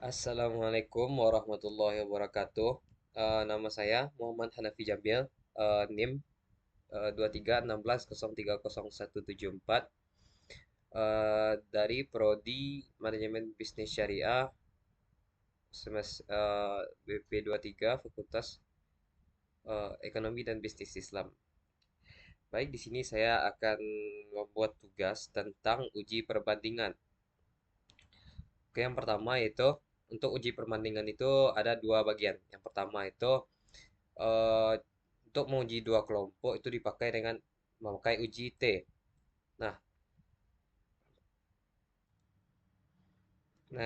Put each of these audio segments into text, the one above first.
Assalamualaikum warahmatullahi wabarakatuh. Nama saya Muhammad Hanafi Jamil, NIM 2316030174, dari Prodi Manajemen Bisnis Syariah BP 23 Fakultas Ekonomi dan Bisnis Islam. Baik, di sini saya akan membuat tugas tentang uji perbandingan. Oke, yang pertama yaitu untuk uji perbandingan itu ada dua bagian. Yang pertama itu eh, untuk menguji dua kelompok itu dipakai dengan memakai uji T. Nah,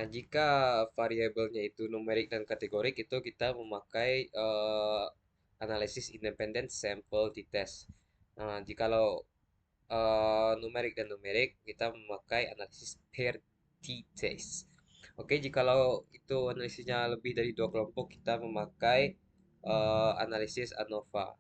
jika variabelnya itu numerik dan kategorik itu kita memakai analisis independent sample t-test. Nah, jikalau numerik dan numerik kita memakai analisis pair t-test. Oke, jikalau itu analisisnya lebih dari dua kelompok kita memakai analisis ANOVA.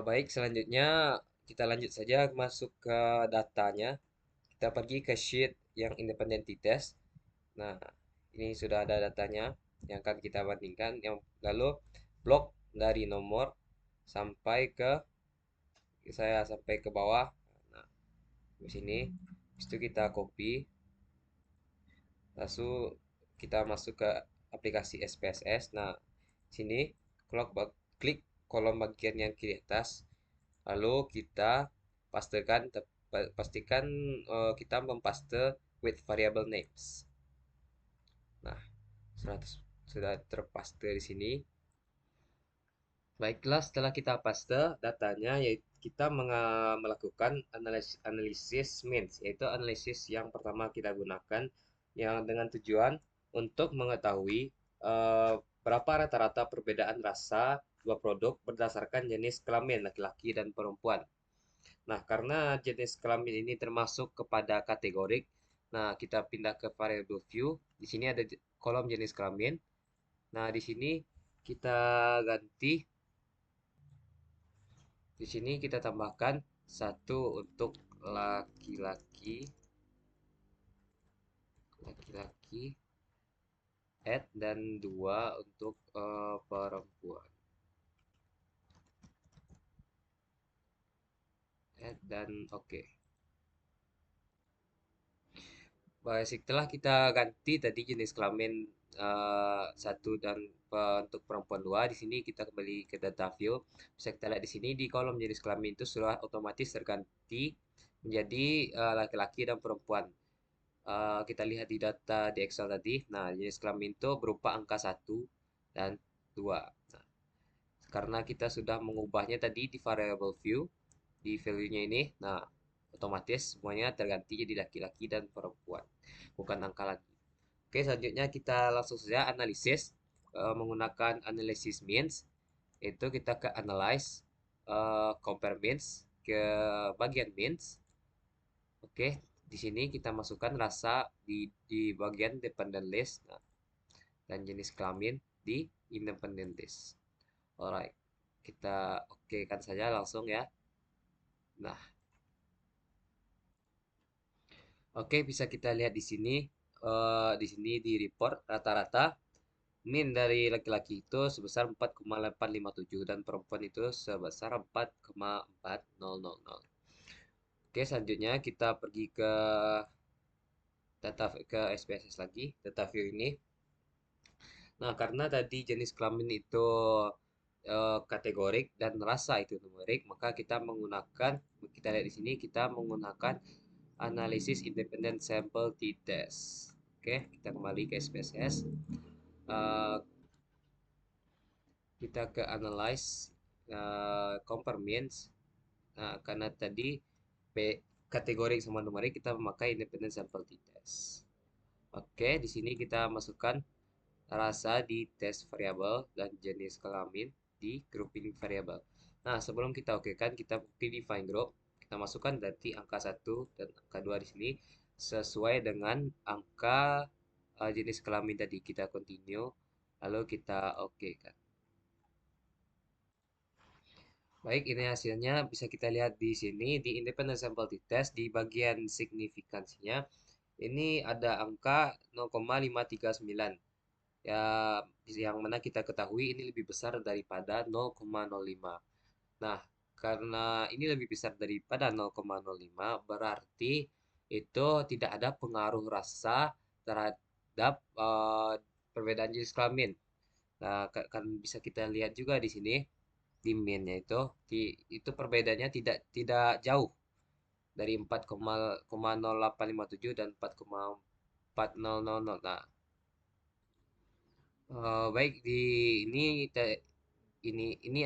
Baik, selanjutnya kita lanjut saja masuk ke datanya. Kita pergi ke sheet yang independent test. Nah, ini sudah ada datanya yang akan kita bandingkan. Yang lalu blok dari nomor sampai ke saya sampai ke bawah. Nah, di sini. Habis itu kita copy, lalu kita masuk ke aplikasi SPSS. Nah, sini klik kolom bagian yang kiri atas. Lalu kita pastekan pastikan kita mempaste with variable names. Nah, sudah terpaste di sini. Baiklah, setelah kita paste datanya, yaitu kita melakukan analisis means, yaitu analisis yang pertama kita gunakan yang dengan tujuan untuk mengetahui eh, berapa rata-rata perbedaan rasa dua produk berdasarkan jenis kelamin laki-laki dan perempuan. Nah, karena jenis kelamin ini termasuk kepada kategorik, nah kita pindah ke variable view. Di sini ada kolom jenis kelamin. Nah, di sini kita ganti. Di sini kita tambahkan satu untuk laki-laki, laki-laki, add dan dua untuk perempuan, add dan oke. Baik, setelah kita ganti tadi jenis kelamin satu dan untuk perempuan dua, di sini kita kembali ke data view. Bisa kita lihat di sini di kolom jenis kelamin itu sudah otomatis terganti menjadi laki-laki dan perempuan. Kita lihat di data di Excel tadi. Nah, jenis kelamin itu berupa angka satu dan 2. Nah, karena kita sudah mengubahnya tadi di variable view, di value-nya ini, nah otomatis semuanya terganti jadi laki-laki dan perempuan, bukan angka lagi. Oke, selanjutnya kita langsung saja analisis menggunakan analysis means. Itu kita ke analyze, compare means, ke bagian means. Oke, di sini kita masukkan rasa di bagian dependent list, nah, dan jenis kelamin di independent list. Alright, kita oke kan saja langsung ya. Nah, oke, bisa kita lihat di sini. Di sini di report rata-rata min dari laki-laki itu sebesar 4,857 dan perempuan itu sebesar 4,4000. Oke, selanjutnya kita pergi ke SPSS lagi, data view ini. Nah, karena tadi jenis kelamin itu kategorik dan rasa itu numerik, maka kita lihat di sini kita menggunakan analisis independent sample t-test. Oke, kita kembali ke SPSS. Eh, kita ke analyze, compare means. Nah, karena tadi kategorik sama numerik kita memakai independent sample t-test. Oke, di sini kita masukkan rasa di test variabel dan jenis kelamin di grouping variabel. Nah, sebelum kita okekan, kita pilih define group. Kita masukkan berarti angka satu dan angka 2 di sini sesuai dengan angka jenis kelamin tadi. Kita continue, lalu kita okekan. Baik, ini hasilnya bisa kita lihat di sini di independent sample t-test di bagian signifikansinya. Ini ada angka 0,539. Ya, yang mana kita ketahui ini lebih besar daripada 0,05. Nah, karena ini lebih besar daripada 0,05, berarti itu tidak ada pengaruh rasa terhadap perbedaan jenis kelamin. Nah, kan bisa kita lihat juga di sini di min-nya itu itu perbedaannya tidak tidak jauh dari 4,0857 dan 4,4000. Nah, baik di ini ini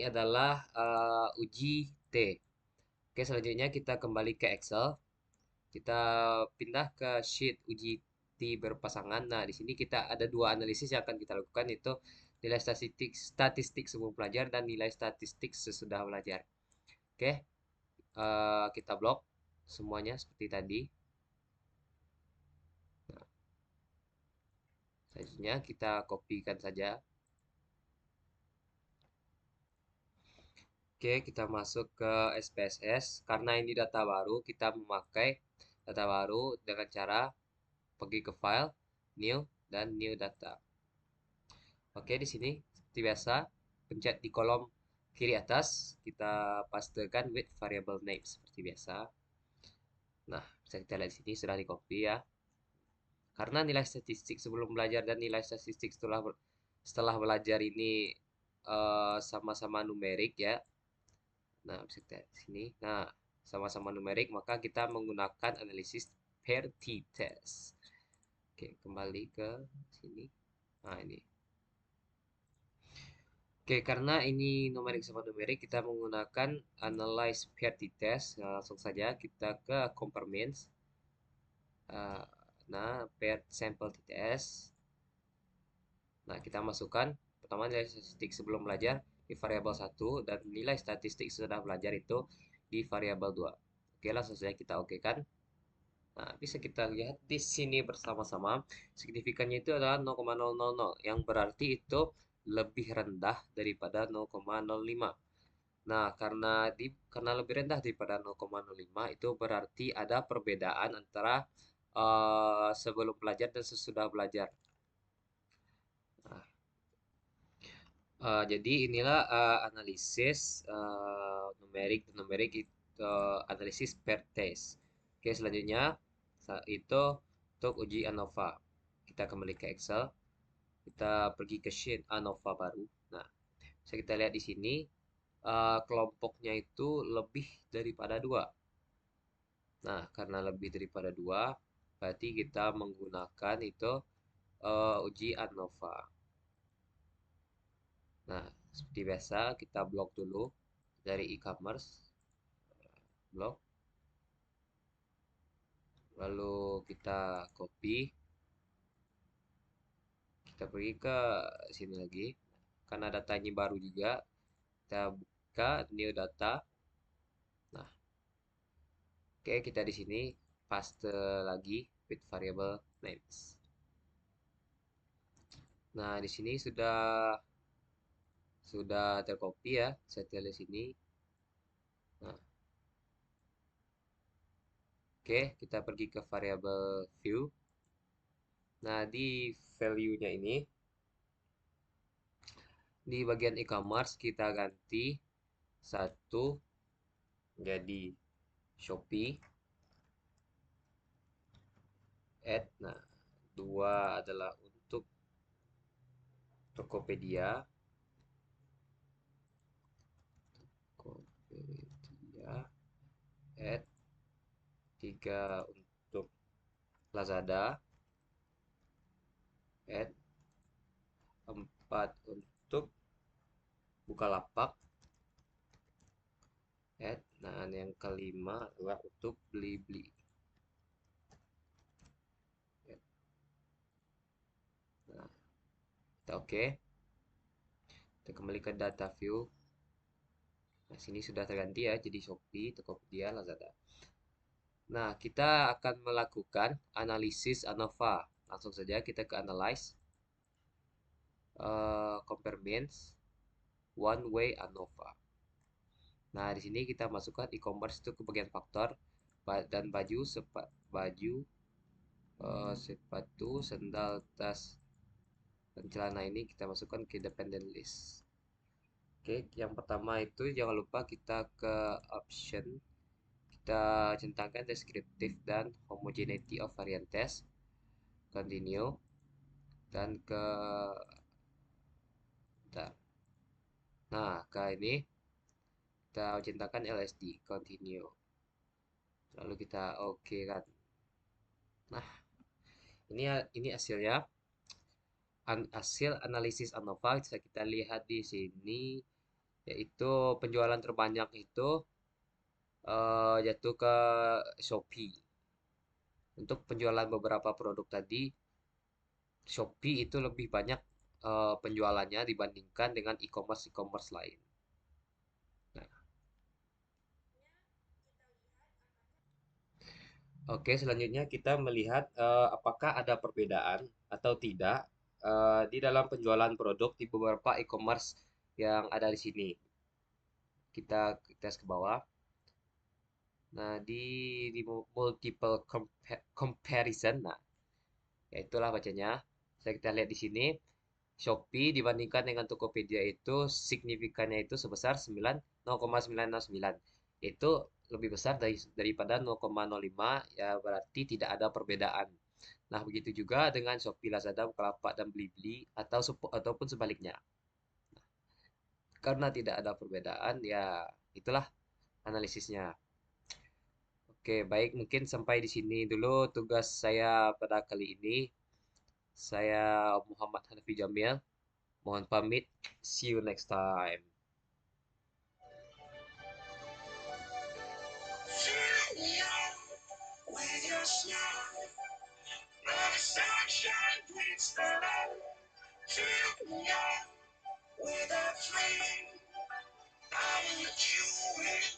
adalah uji T. Oke, selanjutnya kita kembali ke Excel. Kita pindah ke sheet uji T berpasangan. Nah, di sini kita ada dua analisis yang akan kita lakukan, yaitu nilai statistik sebelum belajar dan nilai statistik sesudah belajar. Oke, kita blok semuanya seperti tadi. Nah, selanjutnya kita kopikan saja. Oke, kita masuk ke SPSS. Karena ini data baru, kita memakai data baru dengan cara pergi ke file, new, dan new data. Oke, di sini seperti biasa, pencet di kolom kiri atas, kita pastekan with variable name seperti biasa. Nah, bisa kita lihat di sini sudah di copy ya. Karena nilai statistik sebelum belajar dan nilai statistik setelah belajar ini sama-sama numerik ya. Nah, bisa kita lihat di sini. Nah, sama-sama numerik, maka kita menggunakan analisis pair t-test. Oke, kembali ke sini. Nah, ini. Oke, karena ini numerik sama numerik, kita menggunakan analyze pair t-test. Nah, langsung saja kita ke compartments. Uh, nah, pair sample t-test. Nah, kita masukkan pertama nilai statistik sebelum belajar di variabel 1 dan nilai statistik setelah belajar itu di variabel 2. Oke, langsung saja kita oke kan. Nah, bisa kita lihat di sini bersama-sama. Signifikannya itu adalah 0,000 yang berarti itu lebih rendah daripada 0,05. Nah, karena lebih rendah daripada 0,05 itu berarti ada perbedaan antara sebelum belajar dan sesudah belajar. Nah, jadi inilah analisis numerik itu analisis per test. Oke, selanjutnya itu untuk uji ANOVA. Kita kembali ke Excel, kita pergi ke sheet ANOVA baru. Nah, bisa kita lihat di sini kelompoknya itu lebih daripada dua. Nah, karena lebih daripada dua, berarti kita menggunakan itu uji ANOVA. Nah, seperti biasa kita blok dulu dari e-commerce, blok. Lalu kita copy, kita pergi ke sini lagi. Karena datanya baru juga, kita buka new data. Nah, oke, kita di sini paste lagi with variable names. Nah, di sini sudah tercopy ya, saya tulis sini. Nah, oke, kita pergi ke variable view. Nah, di value-nya ini, di bagian e-commerce kita ganti satu jadi Shopee, add. Nah, dua adalah untuk Tokopedia, add. Tiga untuk Lazada, add. Empat untuk Bukalapak, add. Nah, yang kelima adalah untuk Blibli. Nah, kita oke. Kita kembali ke data view. Nah, sini sudah terganti ya, jadi Shopee, Tokopedia, Lazada. Nah, kita akan melakukan analisis ANOVA. Langsung saja kita ke Analyze, Compare Means, One Way ANOVA. Nah, di sini kita masukkan e-commerce itu ke bagian faktor dan baju, sepatu, sendal, tas, dan celana ini kita masukkan ke dependent list. Oke, yang pertama itu jangan lupa kita ke option, kita centangkan descriptive dan homogeneity of variantes, continue, dan ke bentar. Nah, ke ini kita centangkan LSD, continue. Lalu kita oke kan. Nah, ini hasilnya. Hasil analisis ANOVA bisa kita lihat di sini, yaitu penjualan terbanyak itu jatuh ke Shopee. Untuk penjualan beberapa produk tadi, Shopee itu lebih banyak penjualannya dibandingkan dengan e-commerce lain. Nah, oke, selanjutnya kita melihat apakah ada perbedaan atau tidak di dalam penjualan produk di beberapa e-commerce yang ada di sini. Kita tes ke bawah. Nah, di multiple comparison, nah, ya itulah bacanya. Saya kita lihat di sini, Shopee dibandingkan dengan Tokopedia itu signifikannya itu sebesar 0,909. Itu lebih besar daripada 0,05, ya berarti tidak ada perbedaan. Nah, begitu juga dengan Shopee, Lazada, Bukalapak, dan Blibli ataupun sebaliknya. Karena tidak ada perbedaan, ya itulah analisisnya. Oke, baik, mungkin sampai di sini dulu tugas saya pada kali ini. Saya Muhammad Hanafi Jamil. Mohon pamit. See you next time. Fill me up with your smile. Let the sunshine bleeds the light. Fill me up with a flame. I want you with